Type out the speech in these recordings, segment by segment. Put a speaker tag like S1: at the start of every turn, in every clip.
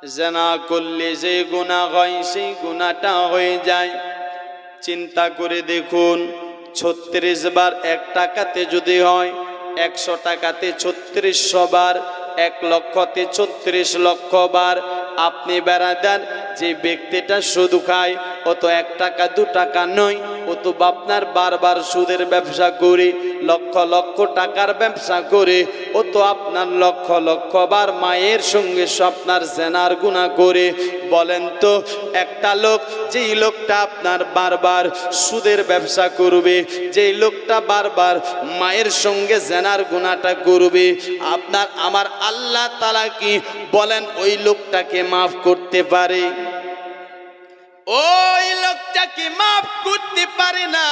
S1: জেনা করলে যে গুনাহ হয় সেই গুনাহটা হয়ে যায়। চিন্তা করে দেখুন, 36 বার 1 টাকাতে যদি হয়, 100 টাকাতে 3600 বার, 1 লক্ষতে 36 লক্ষ বার। আপনি বেরাদার যে ব্যক্তিটা সুদ খায় ও তো 1 টাকা 2 টাকা নয়, ও তো আপনার বারবার সুদের ব্যবসা করে, লক্ষ লক্ষ টাকার ব্যবসা করে, ও তো আপনার লক্ষ লক্ষ বার মায়ের সঙ্গে আপনার জেনার গুনাহ করে। বলেন তো, একটা লোক, যেই লোকটা আপনার বারবার সুদের ব্যবসা করবে, যেই লোকটা বারবার মায়ের সঙ্গে জেনার গুনাহটা করবে, আপনার আমার আল্লাহ তাআলা কি বলেন ওই লোকটাকে মাফ করতে পারে? ওই লোকটাকে মাফ করতে পারে না।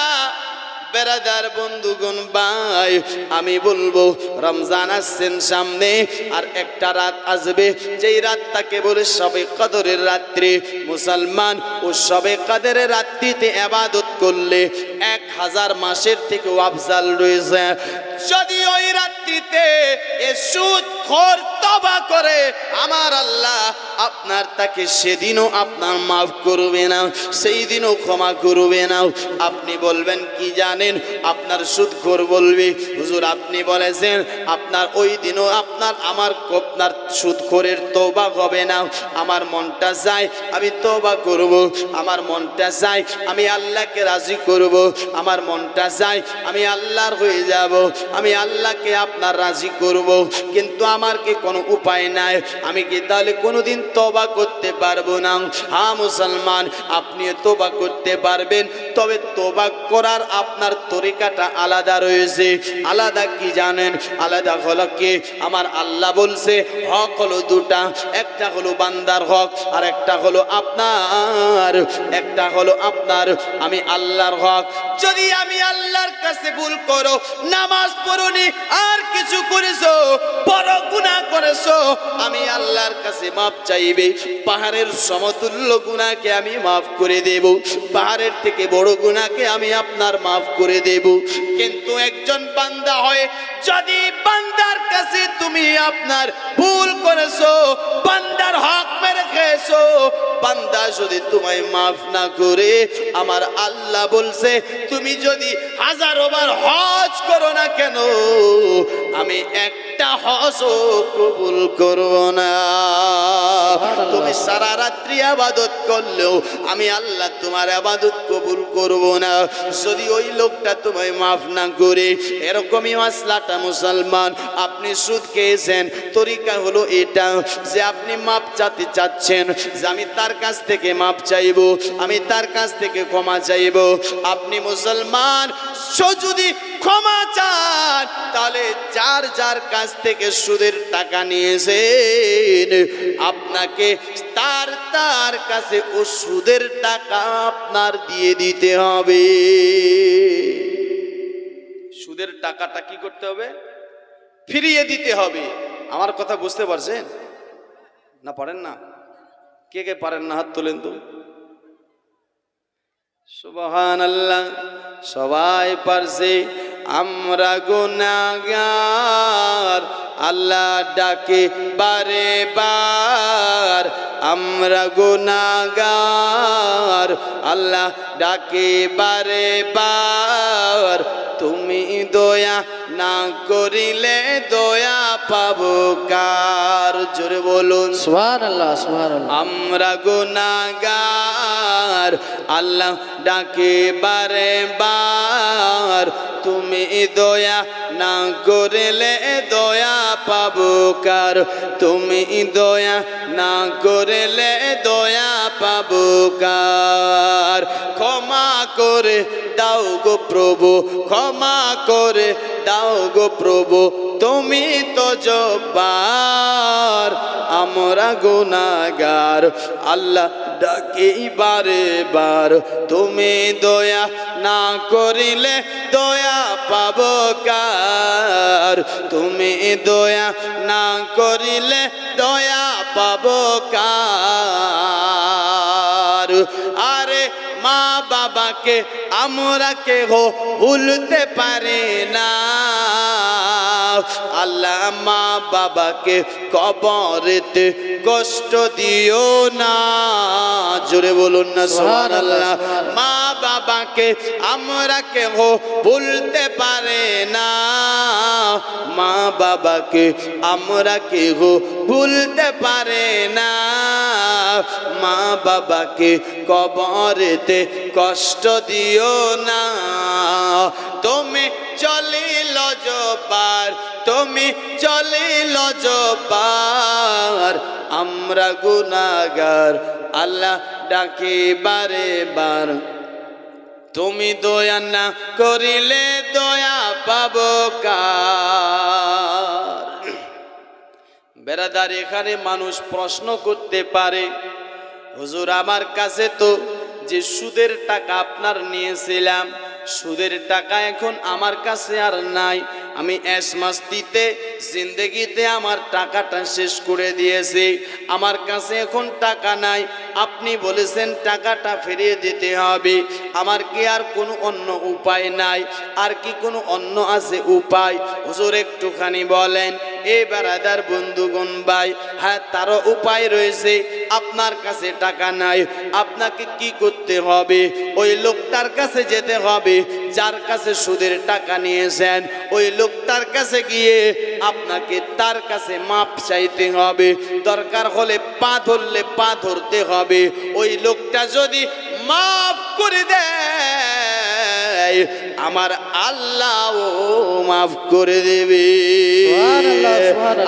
S1: বেরাদার বন্ধুগণ ভাই, আমি বলবো রমজান আসছেন সামনে, আর একটা রাত আসবে যেই রাতটাকে বলে শবে কদরের রাত্রি। মুসলমান ও শবে কদরের রাত্রিতে ইবাদত করলে 1000 মাসের থেকেও আফজাল রয়েছে। যদি ওই রাত্রিতে এ সুদখোর তওবা করে, আমার আল্লাহ আপনার তাকে সেদিনও আপনার মাফ করবে না, সেই দিনও ক্ষমা করবে না। আপনি বলবেন কি জানেন? আপনার সুদখোর বলবে, হুজুর আপনি বলেছেন আপনার ওই দিনও আপনার সুদখোরের তওবা হবে না। আমার মনটা চায় আমি তওবা করব, আমার মনটা চায় আমি আল্লাহকে রাজি করব, আমার মনটা চায় আমি আল্লাহর হয়ে যাব, আমি আল্লাহকে আপনার রাজি করব, কিন্তু আমার কি কোনো উপায় নাই? আমি কি তাহলে কোনোদিন তওবা করতে পারবো না? হ্যাঁ মুসলমান, আপনি তওবা করতে পারবেন, তবে তওবা করার আপনার তরিকাটা আলাদা রয়েছে। আলাদা কি জানেন? আলাদা হলো কি, আমার আল্লাহ বলছে হক হলো 2টা, একটা হলো বান্দার হক, আর একটা হলো আপনার আমি আল্লাহর হক। যদি আমি আল্লাহর কাছে ভুল করো, নামাজ পড়োনি আর কিছু করেছো, বড় গুনাহ করেছো, আমি আল্লাহর কাছে মাপ চাইবে। পাহাড়ের সমতুল্য গুনাহকে আমি মাফ করে দেব, পাহাড়ের থেকে বড় গুনাহকে আমি আপনার মাফ করে দেব। কিন্তু একজন বান্দা হয়, যদি বান্দার কাছে তুমি আপনার ভুল করেছো, বান্দার হক মেরে খেয়েছো, বান্দা যদি তোমায় মাফ না করে, আমার আল্লাহ বলছে তুমি যদি 1000 বার হজ করো না কেন, আমি একটা হজও কবুল করব না। তুমি সারা রাত্রি ইবাদত করলেও আমি আল্লাহ তোমার ইবাদত কবুল করব না, যদি ওই লোকটা তোমায় মাফ না করে। এরকমই মাসলাটা মুসলমান, আপনি সুদ খেয়েছেন, তরিকা হলো এটা যে আপনি মাপ চাইতে চাচ্ছেন, যে আমি তার কাছ থেকে মাপ চাইবো, আমি তার কাছ থেকে ক্ষমা চাইবো। আপনি মুসলমান যদি ক্ষমা চান, তাহলে যার যার কাছ থেকে সুদের টাকা নিয়েছেন, আপনাকে তার কাছে ও সুদের টাকা আপনার দিয়ে দিতে হবে। সুদের টাকাটা কি করতে হবে? ফিরিয়ে দিতে হবে। আমার কথা বুঝতে পারছেন না? পারেন না? কে কে পারেন না হাত তোলেন তো। সুবহানাল্লাহ, সবাই পারছে। আমরা গুনাহগার, আল্লাহ ডাকে বারে বার। আমরা গুনাহগার, আল্লাহ ডাকে বারে বার। তুমি দয়া না করিলে দয়া পাবো কার? জোরে বলুন
S2: সুবহানাল্লাহ, সুবহানাল্লাহ।
S1: আমরা গুনাহগার, আল্লাহ ডাকে বারে বার। তুমি দয়া না করিলে দয়া পাবো কার? তুমি দয়া না করিলে দয়া পাবো কার? ক্ষমা করে দাও গো প্রভু, ক্ষমা করে দাও গো প্রভু, তুমি তো জব্বার, আমরা গুনাহগার, আল্লাহ ডাকি বারে বার। তুমি দয়া না করিলে দয়া পাবো কার? তুমি দয়া না করিলে দয়া পাবো কার? আরে মা বাবাকে আমরা কেহ ভুলতে পারি না, আল্লাহ মা বাবাকে কবরেতে কষ্ট দিও না। জোরে বলুন না সুবহানাল্লাহ। মা বাবাকে আমরা কেহ ভুলতে পারে না, মা বাবাকে আমরা কেহ ভুলতে পারে না। মা বাবাকে কবরেতে কষ্ট দিও না। তুমি চলিল জবার, তুমি চলিল জবার, আমরা গুনাহগার আল্লাহ ডাকি বারে বার। তুমি দয়া না করিলে দয়া পাবো কার? বেরাদার, এখানে মানুষ প্রশ্ন করতে পারে, হুজুর আমার কাছে তো যে সুদের টাকা আপনার নিয়েছিলাম, সুদের টাকা এখন আমার কাছে আর নাই, আমি এস মাস্তিতে জিন্দেগিতে আমার টাকাটা শেষ করে দিয়েছি, আমার কাছে এখন টাকা নাই, আপনি বলেছেন টাকাটা ফিরিয়ে দিতে হবে, আমার কি আর কোনো অন্য উপায় নাই? আর কি কোনো অন্য আছে উপায়? হুজুর একটুখানি বলেন। এ বেরাদার বন্ধুগণ ভাই, হ্যাঁ তারও উপায় রয়েছে। আপনার কাছে টাকা নাই, আপনাকে কি করতে হবে? ওই লোকটার কাছে যেতে হবে যার কাছে সুদের টাকা নিয়েছেন, ওই লোকটার কাছে গিয়ে আপনাকে তার কাছে মাপ চাইতে হবে, দরকার হলে পা ধরলে পা ধরতে হবে। ওই লোকটা যদি মাফ করে দেয়, আমার আল্লাহ মাফ করে দেবে।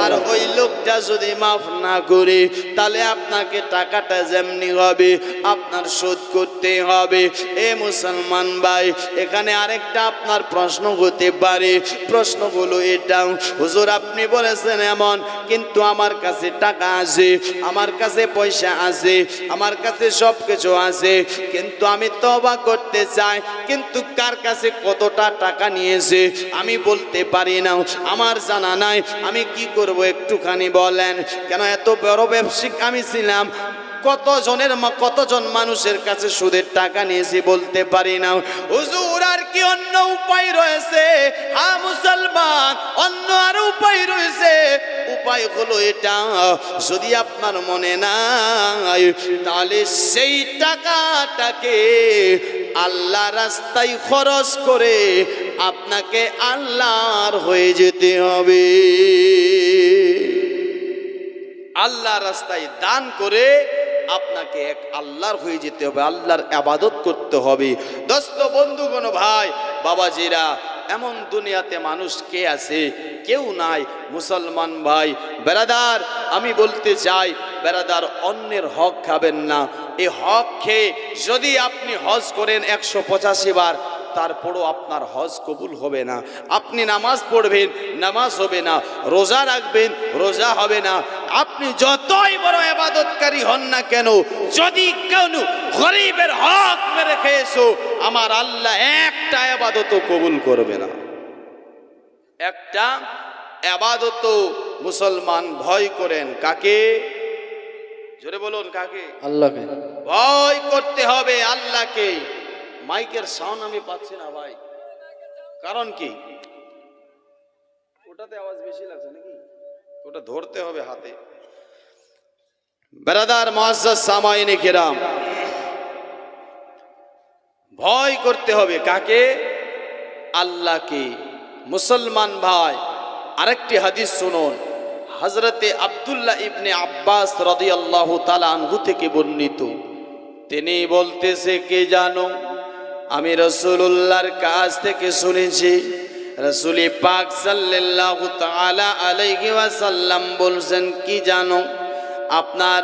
S1: আর ওই লোকটা যদি মাফ না করে, তাহলে আপনাকে টাকাটা যেমনি হবে আপনার শোধ করতে হবে। এ মুসলমান ভাই, এখানে আরেকটা আপনার প্রশ্ন হতে পারে। প্রশ্ন হলো এটা, হুজুর আপনি বলেছেন এমন, কিন্তু আমার কাছে টাকা আছে, আমার কাছে পয়সা আছে, আমার কাছে সব কিছু আছে, কিন্তু আমি তওবা করতে চাই, কিন্তু কার কাছে কতটা টাকা নিয়েছে আমি বলতে পারি না, আমার জানা নাই, আমি কি করব একটুখানি বলেন। কেন এত বড় ব্যবসায়িক আমি ছিলাম, কতজন মানুষের কাছে সুদের টাকা নিয়েছি বলতে পারি না। হুজুর আর কি অন্য উপায় রয়েছে? হ্যাঁ মুসলমান, অন্য আর উপায় রয়েছে। উপায় হলো এটা, যদি আপনার মনে নাই, তাহলে সেই টাকাটাকে আল্লাহ রাস্তায় খরচ করে আপনাকে আল্লাহর হয়ে যেতে হবে। আল্লাহ রাস্তায় দান করে আপনাকে এক আল্লাহর হয়ে যেতে হবে, আল্লাহর ইবাদত করতে হবে। দোস্ত বন্ধুগণ ভাই বাবাজিরা, এমন দুনিয়াতে মানুষ কে আছে? কেউ নাই। মুসলমান ভাই বেরাদার, আমি বলতে চাই, বেরাদার অন্যের হক খাবেন না। এই হক খেয়ে যদি আপনি হজ করেন 185 বার, তারপরও আপনার হজ কবুল হবে না। আপনি নামাজ পড়বেন, নামাজ হবে না। রোজা রাখবেন, রোজা হবে না। আপনি যতই বড় ইবাদতকারী হন না কেন, যদি কোনো গরিবের হক মেরে খেয়েছো, আমার আল্লাহ একটা ইবাদতও কবুল করবে না। একটা ইবাদতও মুসলমান ভয় করেন কাকে? জোরে বলুন কাকে? আল্লাহকে। ভয় করতে হবে আল্লাহকে। মাইকের সাউন্ড আমি পাচ্ছি না ভাই, কারণ কি? ওটাতে আওয়াজ বেশি লাগছে নাকি? ওটা ধরতে হবে হাতে। বেরাদার মুআজ্জাজ সামাইনে কিরাম, ভয় করতে হবে কাকে? আল্লাহকে। মুসলমান ভাই আরেকটি হাদিস শুনুন, হযরতে আব্দুল্লাহ ইবনে আব্বাস রাদিয়াল্লাহু তাআলা আনহু থেকে বর্ণিত। তিনি বলতেছে, কে জানো, আমি রাসূলুল্লাহর কাছ থেকে শুনেছি, রাসূল পাক সাল্লাল্লাহু তাআলা আলাইহি ওয়াসাল্লাম বলছেন, কি জানো? আপনার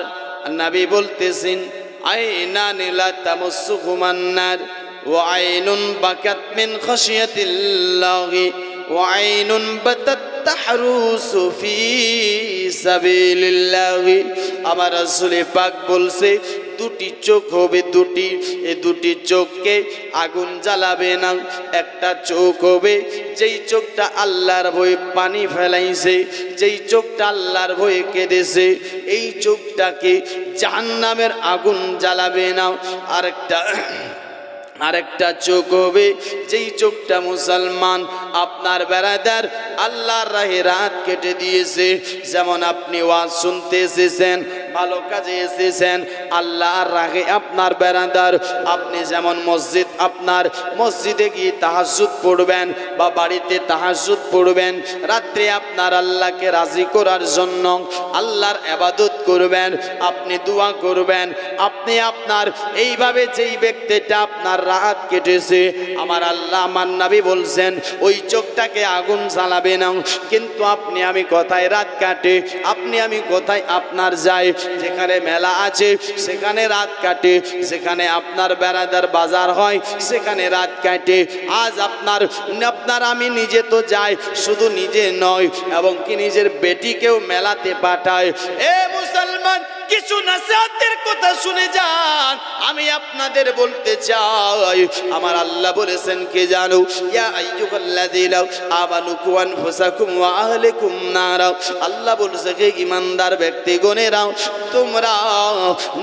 S1: নবী বলতেছেন, আইনান লা তামাসসুহুমান নার ওয়া আইনুন বাকাত মিন খাশিয়াতিল্লাহি ওয়া আইনুন বাতাত তাহরুসু ফি সাবিলিল্লাহি। আমার রাসূল পাক বলছে, দুটি চোখ হবে, এই দুটি চোখকে আগুন জ্বালাবে না। একটা চোখ হবে যেই চোখটা আল্লাহর ভয়ে পানি ফেলাইছে, যেই চোখটা আল্লাহর ভয়ে কেঁদেছে, এই চোখটাকে জাহান্নামের আগুন জ্বালাবে না। আরেকটা চোখ হবে যেই চোখটা মুসলমান আপনার বেরাদার আল্লাহর রাহে রাত কেটে দিয়েছে। যেমন আপনি ওয়াজ শুনতে এসেছেন, ভালো কাজে এসেছেন আল্লাহর রাহে আপনার বেরাদার, আপনি যেমন আপনার মসজিদে গিয়ে তাহাজ্জুদ পড়বেন বা বাড়িতে তাহাজ্জুদ পড়বেন, রাত্রে আপনার আল্লাহকে রাজি করার জন্য আল্লাহর ইবাদত করবেন, আপনি দোয়া করবেন, আপনি আপনার এইভাবে যেই ব্যক্তিটা আপনার রাত কেটেছে, আমার আল্লাহ আমার নবী বলছেন ওই চোখটাকে আগুন জ্বালাবে না। কিন্তু আপনি আমি কোথায় রাত কাটে, আপনি আমি কোথায় আপনার যাই, যেখানে মেলা আছে সেখানে রাত কাটে, যেখানে আপনার বেড়াদার বাজার হয় সেখানে রাত কাটে। আজ আপনার আমি নিজে তো যাই, শুধু নিজে নয় এবং কি নিজের বেটিকেও মেলাতে পাঠায়। এ মুসলমান, কিছু নসিহতের কথা শুনে যান, আমি আপনাদের বলতে চাই আমার আল্লাহ বলেছেন কে জানো, ইয়া আইয়ুহাল্লাযীনা আমানু কু আনফুসাকুম ওয়া আহলিকুম নারা। আল্লাহ বলছে হে ঈমানদার ব্যক্তিগণেরা, তোমরা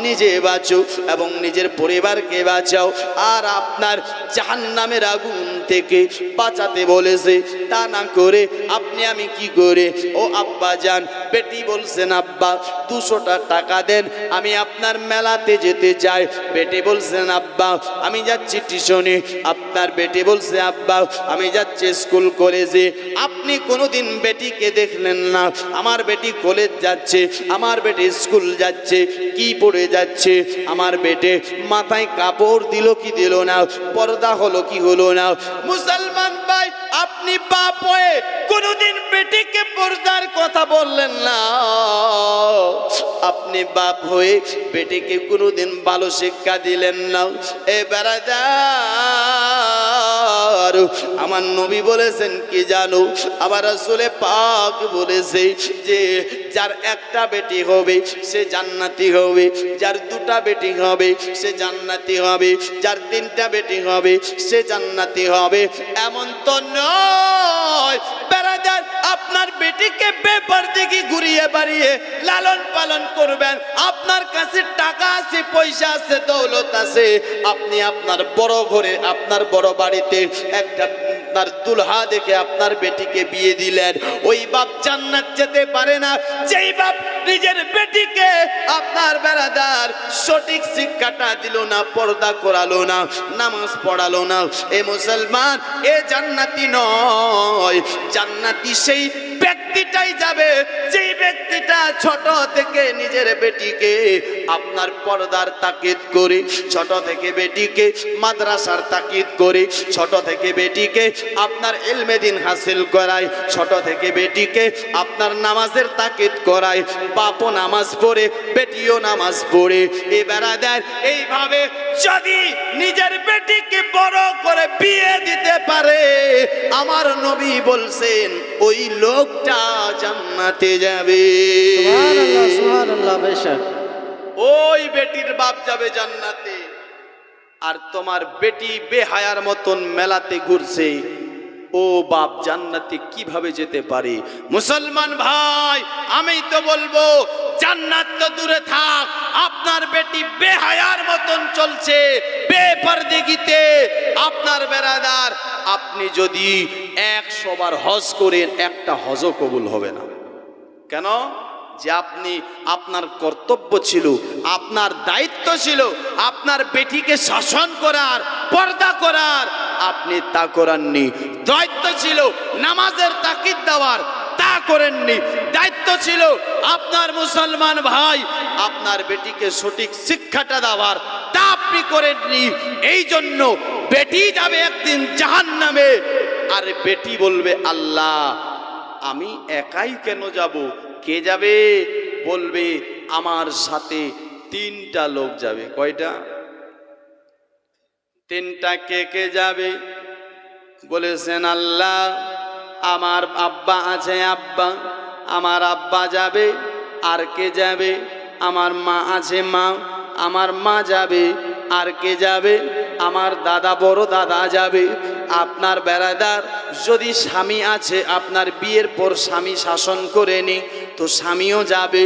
S1: নিজে বাঁচো এবং নিজের পরিবারকে বাঁচাও, আর আপনার জাহান্নামের আগুন থেকে বাঁচাতে বলেছে। তা না করে আপনি আমি কি করে, ও আব্বা জান, বেটি বলছেন আব্বা 200 টাকা দেন, আমি আপনার মেলাতে যেতে চাই। বেটি বলছেন আব্বা আমি যাচ্ছি টিউশনে, আপনার বেটি বলছে আব্বা আমি যাচ্ছি স্কুল কলেজে। আপনি কোনোদিন বেটিকে দেখলেন না, আমার বেটি কলেজ যাচ্ছে, আমার বেটি স্কুল যাচ্ছে, কি পড়ে যাচ্ছে, আমার বেটে মাথায় কাপড় দিল কি দিল না, পর্দা হলো কি হলো না। মুসলমান ভাই, আপনি বাপ হয়ে কোনোদিন বেটিকে পর্দার কথা বললেন না, আপনি বাপ হয়ে বেটিকে কোনোদিন ভালো শিক্ষা দিলেন না। এ বেরাদার, আমার নবী বলেছেন কি জানো, আমার রাসূল পাক বলেছে যে যার একটা বেটি হবে সে জান্নাতি হবে, যার 2টা বেটি হবে সে জান্নাতি হবে, যার 3টা বেটি হবে সে জান্নাতি হবে। এমন তো নয় বেরাদার, আপনার বেটিকে বেপরদিগি ঘুরিয়ে বাড়িয়ে লালন পালন করবেন, আপনার কাছে টাকা আছে, পয়সা আছে, দৌলত আছে, আপনি আপনার বড় ঘরে আপনার বড় বাড়িতে একটা আপনার দুলহা দেখে আপনার বেটিকে বিয়ে দিলেন। ওই বাপ জান্নাত যেতে পারে না যেই বাপ নিজের বেটিকে আপনার বেরাদার সঠিক শিক্ষাটা দিল না, পর্দা করালো না, নামাজ পড়ালো না। এ মুসলমান, এ জান্নাতি নয়। জান্নাতি সেই ব্যক্তিটাই যাবে যেই ব্যক্তিটা ছোট থেকে নিজের বেটিকে আপনার পর্দার তাকিদ করে, ছোট থেকে বেটিকে মাদ্রাসার তাকিদ করে, ছোট থেকে বেটিকে আপনার ইলমে দ্বীন হাসিল করায়, ছোট থেকে বেটিকে আপনার নামাজের তাকিদ করায়। বাপও নামাজ পড়ে, বেটিও নামাজ পড়ে। এ বেরাদার, এইভাবে যদি নিজের বেটিকে বড় করে বিয়ে দিতে পারে, আমার নবী বলছেন ওই লোকটা জান্নাতে যাবে।
S2: সুবহানাল্লাহ, সুবহানাল্লাহ। বেশক
S1: ওই বেটির বাপ যাবে জান্নাতে, আর তোমার বেটি বেহায়ার মতন মেলাতে ঘুরছে, ও বাপ জান্নাতে কিভাবে যেতে পারে? মুসলমান ভাই, আমি তো বলবো জান্নাত তো দূরে থাক, আপনার বেটি বেহায়ার মতন চলছে, বেপরদেগিতে। আপনার বেরাদার, আপনি যদি 100 বার হজ করেন, একটা হজও কবুল হবে না। কেন? যে আপনি, আপনার কর্তব্য ছিল, আপনার দায়িত্ব ছিল আপনার বেটিকে শাসন করার, পর্দা করার, আপনি তা করেননি। দায়িত্ব ছিল নামাজের তাকিদ দেওয়ার, তা করেননি। দায়িত্ব ছিল আপনার মুসলমান ভাই আপনার বেটিকে সঠিক শিক্ষাটা দেওয়ার, তা আপনি করেননি। এই জন্য বেটি যাবে একদিন জাহান্নামে, আর বেটি বলবে আল্লাহ আমি একাই কেন যাব? কে যাবে? বলবে আমার সাথে 3টা লোক যাবে। কয়টা? 3টা। কে কে যাবে? বলেছেন আল্লাহ আমার আব্বা আছে, আব্বা, আমার আব্বা যাবে। আর কে যাবে? আমার মা আছে, মা, আমার মা যাবে। আর কে যাবে? আমার দাদা, বড় দাদা যাবে। আপনার বেরাদার, যদি স্বামী আছে, আপনার বিয়ের পর স্বামী শাসন করেনি, তো স্বামীও যাবে।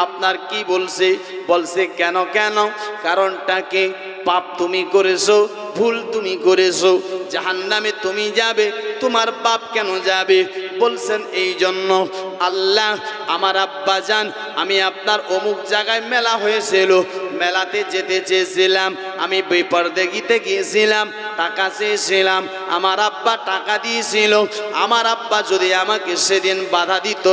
S1: আপনার কি বলছে? বলছে কেন কেন? কারণটা কি? পাপ তুমি করেছো, ভুল তুমি করেছো, জাহান্নামে তুমি যাবে, তোমার বাপ কেন যাবে? বলছেন এই জন্য আল্লাহ আমার আব্বা যান, আমি আপনার অমুক জায়গায় মেলা হয়েছিল, মেলাতে যেতে চেয়েছিলাম, আমি বেপরদেগিতে গিয়েছিলাম, টাকা চেয়েছিলাম, আমার আব্বা টাকা দিয়েছিল। আমার আব্বা যদি আমাকে সেদিন বাধা দিত,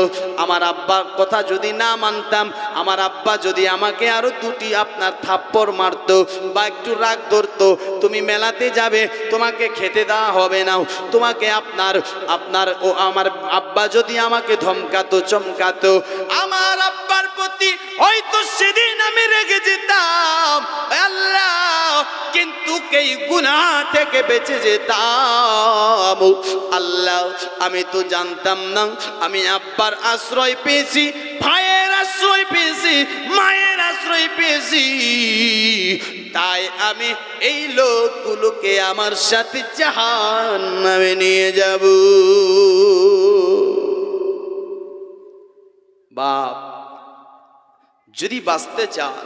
S1: আমার আব্বার কথা যদি না মানতাম, আমার আব্বা যদি আমাকে আরো দুটি আপনার থাপ্পড় মারতো বা একটু রাগ ধরতো, তুমি মেলাতে যাবে, তোমাকে খেতে দেওয়া হবে না, তোমাকে আপনার ও আমার আব্বা যদি আমাকে ধমকাতো চমকাতো, আমার আব্বার প্রতি হয়তো সেদিন আমি রেগে যেতাম আল্লাহ, কিন্তু এই গুনাহ থেকে বেঁচে যেতাম। আল্লাহ আমি তো জানতাম না, আমি আব্বার আশ্রয় পেয়েছি, ভাইয়ের আশ্রয় পেয়েছি, মায়ের আশ্রয় পেয়েছি, তাই আমি এই লোকগুলোকে আমার সাথে জাহান্নামে নিয়ে যাব। বাপ যদি বাঁচতে চান,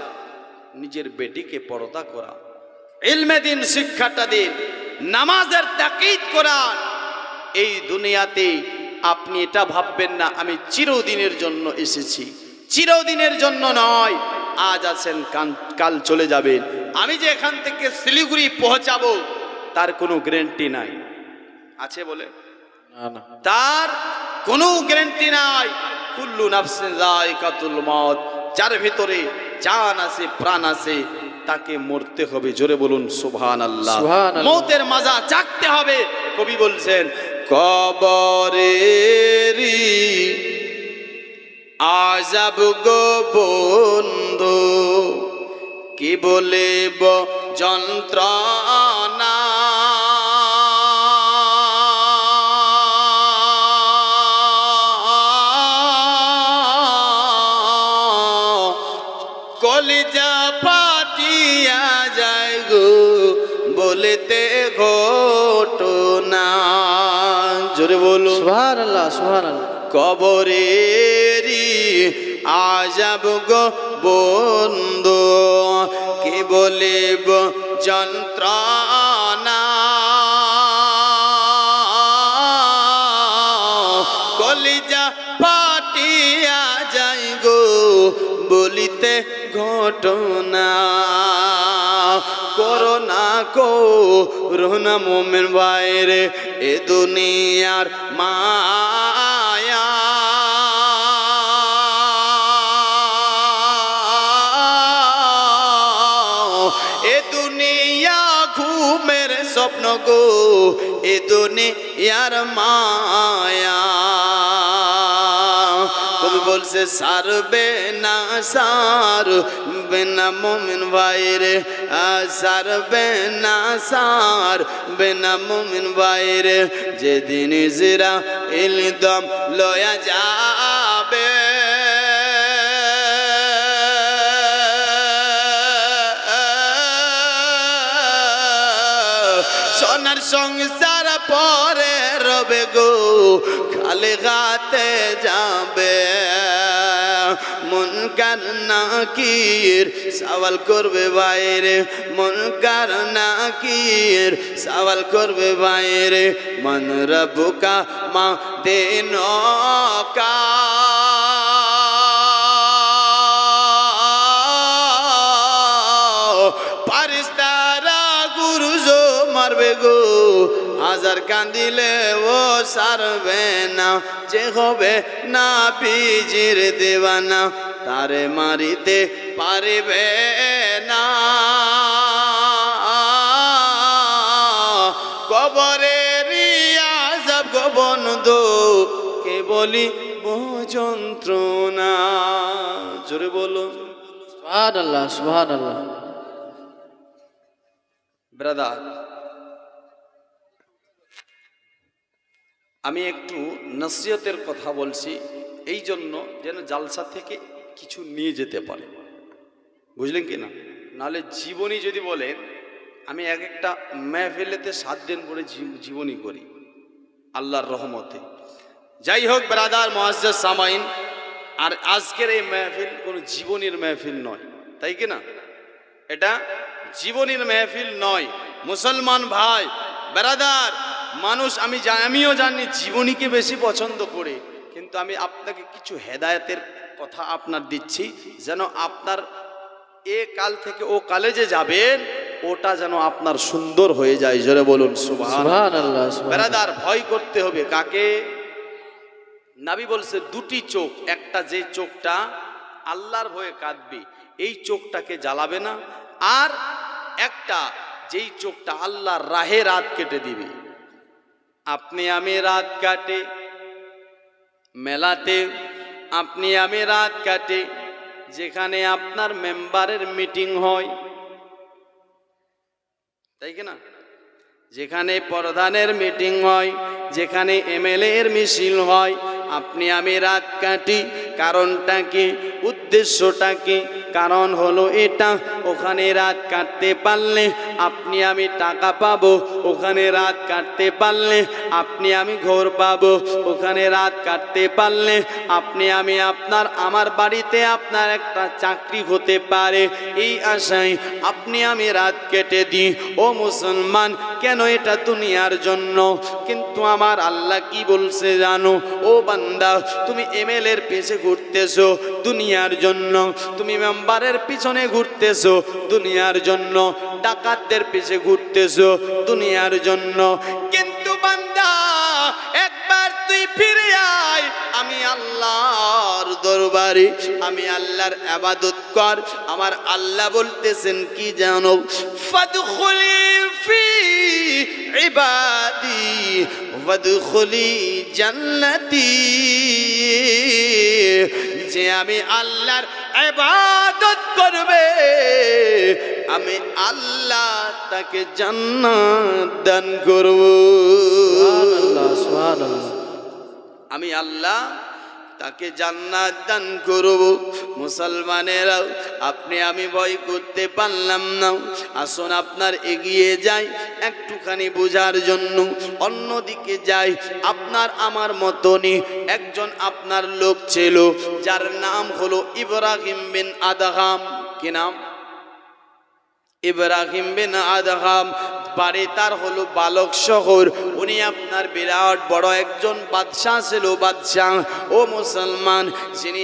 S1: নিজের বেটিকে পর্দা করা, ইলমে দিন শিক্ষাটা দিন, নামাজের তাকিদ করান। এই দুনিয়াতে আপনি এটা ভাববেন না আমি চিরদিনের জন্য এসেছি, চিরদিনের জন্য নয়, আজ আছেন কাল চলে যাবেন। আমি যে এখান থেকে শিলিগুড়ি পৌঁছাবো তার কোনো গ্যারান্টি নাই, আছে বলে?
S2: না না,
S1: তার কোনো গ্যারান্টি নাই। কুল্লু নাফসিন যায়কাতুল মউত, যার ভিতরে জান আছে, প্রাণ আছে, তাকে মরতে হবে। জোরে বলুন সুবহানাল্লাহ।
S2: সুবহানাল্লাহ।
S1: মৌতের মজা চাখতে হবে। কবি বলছেন কবরেরি আযাব গো বন্ধু, কি বলিব যন্ত্রণা, কলিজা ফাটিয়া যায় গো বলতে ঘটনা। জোরে বলুন
S2: সুবহানাল্লাহ, সুবহানাল্লাহ।
S1: কবরেরি আযাব গো বন্ধু, কি বলিব যন্ত্রণা, কলিজা ফাটিয়া যায় গো বলিতে ঘটনা। করোনা করোনা মোমেন বাইরে এ দুনিয়ার মায়া, এ দুনিয়া ঘুমের স্বপ্ন গো, এ দুনিয়ার মায়া। কবি বলছে সারবে না সারবে না মুমিন ভাইরে, সারবে না সারবে না মুমিন ভাইরে, যেদিন ইসরাইল দম লয়া যাবে, সোনার সংসার পরে রবে গো, খালি গাতে যাবে। মুনকার নাকির সওয়াল করবে বাইরে, মুনকার নাকির সওয়াল করবে বাইরে, মান রব্বুকা মা দিনুকা, ফারিস্তারা গুরুজো মারবে গো, হাজার কান্দিলে ও সারবে না, যে হবে না বীজির দেওয়ানা, তারে মারিতে পারবে না। কবরের আযাব গো বন্ধু, কে বলি যন্ত্রণা। জোরে বলো
S2: সুবহানাল্লাহ, সুবহানাল্লাহ।
S1: ব্রাদার, আমি একটু নসিহতের কথা বলছি, এই জন্য যেন জালসা থেকে কিছু নিয়ে যেতে পারে, বুঝলেন কি না? নাহলে জীবনী যদি বলেন, আমি এক একটা মেহফিলেতে 7 দিন করে জীবনী করি আল্লাহর রহমতে। যাই হোক ব্রাদার মুআজ্জাজ সামাইন, আর আজকের এই মেহফিল কোনো জীবনীর মেহফিল নয়, তাই কি না? এটা জীবনের মেহফিল নয়। মুসলমান ভাই ব্রাদার, মানুষ আমিও জানি জীবনীকে বেশি পছন্দ করে, কিন্তু আমি আপনাকে কিছু হেদায়েতের কথা আপনার দিচ্ছি, যেন আপনার এ কাল থেকে ও কালে যে যাবেন ওটা যেন আপনার সুন্দর হয়ে যায়। জোরে বলুন সুবহানাল্লাহ।
S2: সুবহানাল্লাহ, সুবহানাল্লাহ।
S1: ব্রাদার, ভয় করতে হবে কাকে? নবী বলছে দুটি চোখ, একটা যে চোখটা আল্লাহর ভয়ে কাঁদবে এই চোখটাকে জ্বালাবে না, আর একটা যেই চোখটা আল্লাহর রাহে রাত কেটে দিবে। আপনি আমি রাত কাটে মেলাতে, আপনি আমি রাত কাটে যেখানে আপনার মেম্বারের মিটিং হয়, তাই কি না? যেখানে প্রধানের মিটিং হয়, যেখানে এমএলএ এর মিছিল হয়, আপনি আমি রাত কাটি। কারণটা কি? উদ্দেশ্যটা কি? কারণ হলো এটা, ওখানে রাত কাটতে পারলে আপনি আমি টাকা পাবো, ওখানে রাত কাটতে পারলে আপনি আমি ঘর পাবো, ওখানে রাত কাটতে পারলে আপনি আমি আমার বাড়িতে আপনার একটা চাকরি হতে পারে। এই আশায় আপনি আমি রাত কেটে দিই। ও মুসলমান, কেন? এটা দুনিয়ার জন্য। কিন্তু আমার আল্লাহ কি বলছে জানো? ও বান্দা, তুমি এমএলএর পিছে ঘুরতেছো দুনিয়ার জন্য, তুমি মেম্বারের পিছনে ঘুরতেছো দুনিয়ার জন্য, ডাকাতদের পিছে ঘুরতেছো দুনিয়ার জন্য। কিন্তু বান্দা, একবার তুই ফিরে আয় আমি আল্লাহর দরবারে, আমি আল্লাহর ইবাদত কর। আমার আল্লাহ বলতেছেন কি জানো? ফাদখুলি ফি ইবাদি ওয়াদখুলি জান্নাতি। যে আমি আল্লাহর ইবাদত করবে আমি আল্লাহ তাকে জান্নাত দান করব।
S2: সুবহানাল্লাহ, সুবহানাল্লাহ।
S1: আমি আল্লাহ তাকে জান্নাত দান করব। মুসলমানেরা, আপনি আমি ভয় করতে পারলাম না। আসুন আপনার এগিয়ে যাই একটুখানি বোঝার জন্য। অন্যদিকে যাই, আপনার আমার মতনই একজন আপনার লোক ছিল, যার নাম হলো ইব্রাহিম বিন আদহাম। কি নাম? ইব্রাহিম বিন আদহাম। বাড়ি তার হলো বালক শহর। উনি আপনার বিরাট বড় একজন বাদশাহ ছিল, বাদশাহ। ও মুসলমান, যিনি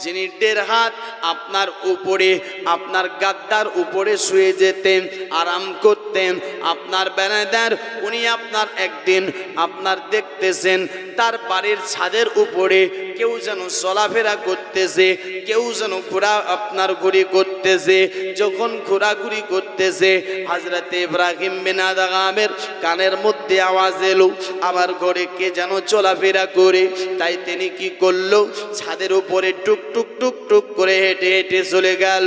S1: যিনি 1.5 হাত আপনার উপরে, আপনার গাদ্দার উপরে শুয়ে যেতেন, আরাম করতেন আপনার বেনাদার। উনি আপনার একদিন আপনার দেখতেছেন তার বাড়ির ছাদের উপরে কেউ যেন চলাফেরা করতেছে, কেউ যেন ঘোরাঘুরি করতেছে। যখন ঘোরাঘুরি করতেছে, হযরত ইব্রাহিম বিন আদহামের কানের মধ্যে আওয়াজ এলো, আমার ঘরে কে যেন চলাফেরা করে। তাই তিনি কি করলো? ছাদের উপরে টুক টুক টুক টুক করে হেঁটে হেঁটে চলে গেল।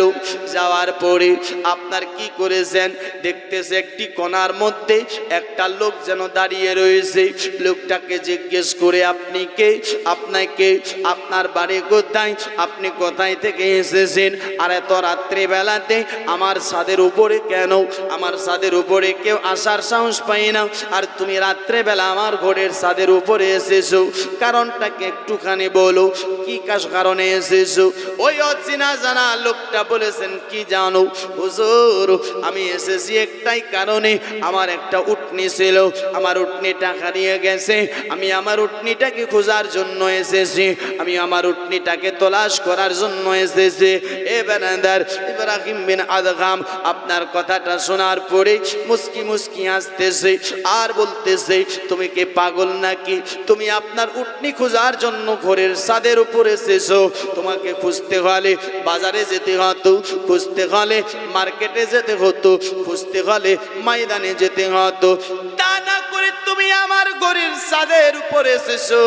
S1: যাওয়ার পরে আপনার কি করেছেন? দেখতেছে একটি কোণার মধ্যে একটা লোক যেন দাঁড়িয়ে রয়েছে। লোকটাকে জিজ্ঞেস করে, আপনি কে? আপনাকে, আপনার বাড়ি কোথায়? আপনি কোথায় থেকে এসেছেন? আর এত রাত্রি বেলাতে আমার ছাদের উপরে কেন? আমার ছাদের উপরে কেউ আসার সাহস পাই না, আর তুমি রাত্রে বেলা আমার ঘরের ছাদের উপরে এসেছো, কারণটাকে একটুখানি বলো, কি কারণে এসেছো? ওই অচেনা জানা লোকটা বলেছেন, কি জানো হুজুর, আমি এসেছি একটাই কারণে। আমার একটা উটনি ছিল, আমার উটনিটা হারিয়ে গেছে। আমি আমার উটনিটাকে খোঁজার জন্য এসেছি, আমি আমার উটনিটাকে তলাশ করার জন্য এসেছি। এ বান্দার ইব্রাহিম বিন আদহাম আপনার কথাটা শোনার পরে মুস্কি মুস্কি হাসতেছে আর বলতেছে, তুমি কি পাগল নাকি? তুমি আপনার উটনি খোঁজার জন্য ঘরের ছাদের উপর এসেছো। তোমাকে খুঁজতে হলে বাজারে যেতে হতো, খুঁজতে হলে মার্কেটে যেতে হতো, খুঁজতে হলে ময়দানে যেতে হতো। তা না করে তুমি আমার ঘরের ছাদের উপর এসেছো।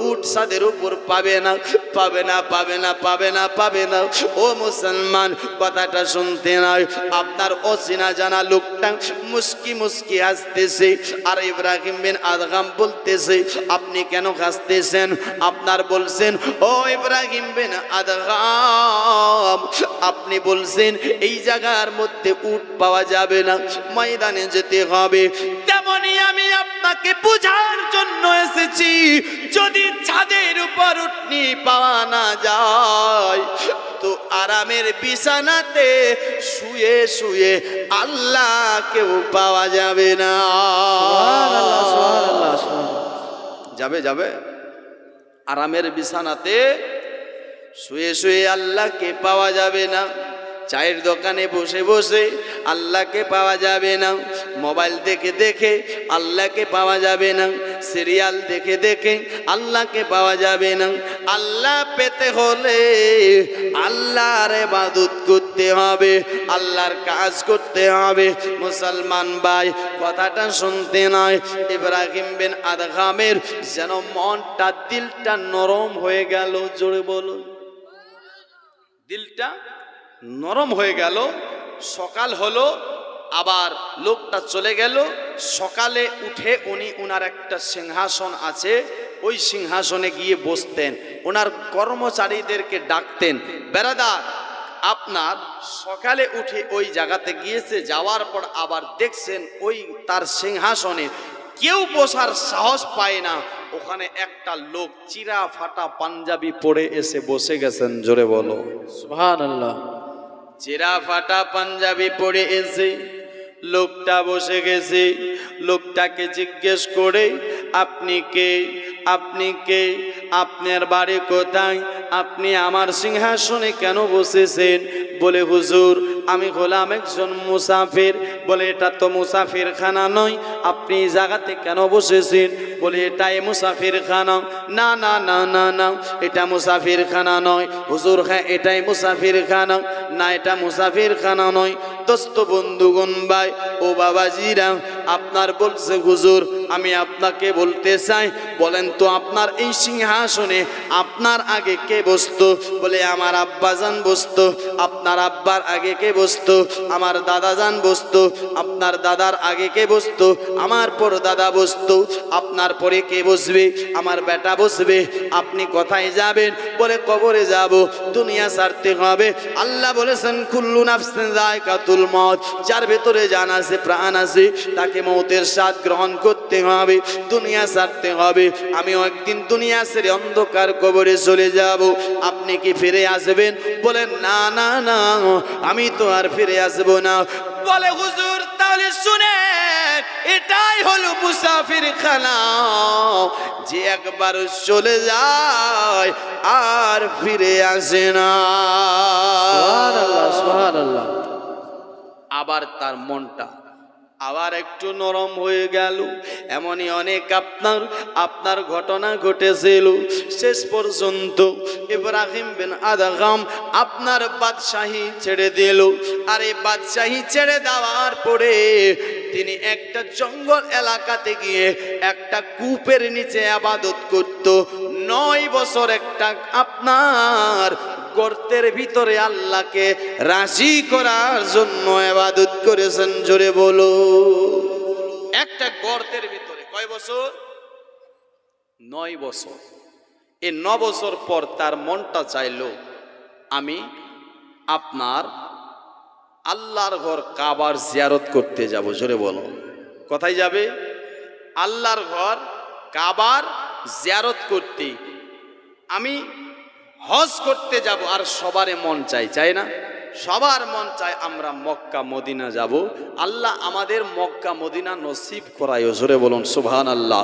S1: উট ছাদের উপর পাবে না, পাবে না, পাবে না, পাবে না, পাবে না। ও মুসলমান, কথাটা শুনতে নয়, আপনার অচেনা জানা লোকটা মুস্কি মুস্কি হাসতেছে। আর ইব্রাহিম বিন আদহাম বলতেছে, আপনি কেন হাসতেছেন? আপনার বলছেন, ও ইব্রাহিম বিন আদহাম, আপনি বলছেন এই জায়গার মধ্যে উট পাওয়া যাবে না, ময়দানে যেতে হবে। তেমনি আমি আপনাকে বোঝার জন্য এসেছি, যদি ছাদের উপর উটনি পাওয়া না যায়, তো আরামের বিছানাতে শুয়ে শুয়ে আল্লাহকেও পাওয়া যাবে না।
S2: সুবহানাল্লাহ, সুবহানাল্লাহ, সুবহানাল্লাহ।
S1: যাবে যাবে আরামের বিছানাতে শুয়ে শুয়ে আল্লাহকে পাওয়া যাবে না। চায়ের দোকানে বসে বসে আল্লাহকে পাওয়া যাবে না। মোবাইল দেখে দেখে আল্লাহকে পাওয়া যাবে না। সিরিয়াল দেখে দেখে আল্লাহকে পাওয়া যাবে না। আল্লাহ পেতে হলে আল্লাহর ইবাদত করতে হবে, আল্লাহর কাজ করতে হবে। মুসলমান ভাই, কথাটা শুনতে নয়, ইব্রাহিম বিন আদহামের যেন মনটা দিলটা নরম হয়ে গেল। জোরে বলুন, দিলটা নরম হয়ে গেল। সকাল হলো, আবার লোকটা চলে গেল। সকালে উঠে উনি ওনার একটা সিংহাসন আছে, ওই সিংহাসনে গিয়ে বসতেন, ওনার কর্মচারীদেরকে ডাকতেন, বেরাদার আপনার সকালে উঠে ওই জায়গাতে গিয়েছে, যাওয়ার পর আবার দেখছেন ওই তার সিংহাসনে কেউ বসার সাহস পায় না, ওখানে একটা লোক চিরা ফাটা পাঞ্জাবি পরে এসে বসে গেছেন। জোরে বলো
S2: সুবহানাল্লাহ।
S1: চিরা ফাটা পাঞ্জাবি পরে এসে লোকটা বসে গেছে। লোকটাকে জিজ্ঞেস করে, আপনি কে? আপনি কে? আপনার বাড়ি কোথায়? আপনি আমার সিংহাসনে কেন বসেছেন? বলে, হুজুর আমি হলাম একজন মুসাফির। বলে, এটা তো মুসাফির খানা নয়, আপনি এই জায়গাতে কেন বসেছেন? বলে, এটাই মুসাফির খানা। না না না না না, এটা মুসাফির খানা নয়। হুজুর, হ্যাঁ এটাই মুসাফির খানা। না, এটা মুসাফির খানা নয়। দোস্ত বন্ধুগণ ভাই ও বাবাজিরা, আপনার বলছে হুজুর, আমি আপনাকে বলতে চাই, বলেন তো আপনার এই সিংহাসনে আপনার আগে কে বসতো? বলে, আমার আব্বাজান বসতো। আপনার আব্বার আগে কে বসতো? আমার দাদাজান বসতো। আপনার দাদার আগে কে বসতো? আমার পর দাদা বসতো। আপনার পরে কে বসবে? আমার বেটা বসবে। আপনি কোথায় যাবেন? বলে, কবরে যাব, দুনিয়া ছাড়তে হবে। আল্লাহ বলেছেন, কুল্লু নাফসিন যায়কাতুল মউত, যার ভেতরে জান আছে, প্রাণ আছে, তাকে মৌতের স্বাদ গ্রহণ করতে হবে, দুনিয়া ছাড়তে হবে। আমিও একদিন দুনিয়া ছেড়ে অন্ধকার কবরে চলে যাব। আপনি কি ফিরে আসবেন? বলে, না না না, আমি তো আর ফিরে আসবো না। বলে, হুজুর তাহলে শুনেন, এটাই হলো মুসাফির খানা, যে একবার চলে যায় আর ফিরে আসে না।
S2: সুবহানাল্লাহ, সুবহানাল্লাহ।
S1: আবার তার মনটা আবার একটু নরম হয়ে গেল। এমনই অনেক আপনার ঘটনা ঘটেছিল। শেষ পর্যন্ত ইব্রাহিম বিন আদহাম আপনার বাদশাহী ছেড়ে দিল। আর এই বাদশাহী ছেড়ে দেওয়ার পরে তিনি একটা জঙ্গল এলাকাতে গিয়ে একটা কূপের নিচে ইবাদত করত। 9 বছর একটা আপনার গর্তের ভিতরে আল্লাহকে রাজি করার জন্য ইবাদত করেছেন। জোরে বলো, একটা গর্তের ভিতরে কয় বছর? 9 বছর। এই 9 বছর পর তার মনটা চাইলো, আমি আপনার আল্লাহর ঘর কাবার জিয়ারত করতে যাব। জোরে বলো, কোথায় যাবে? আল্লাহর ঘর কাবার জিয়ারত করতে, আমি হজ করতে যাব। আর সবারই মন চাই না? সবার মন চায় আমরা মক্কা মদিনা যাব। আল্লাহ আমাদের মক্কা মদিনা নসিব করায়। জোরে বলুন সুবহানাল্লাহ।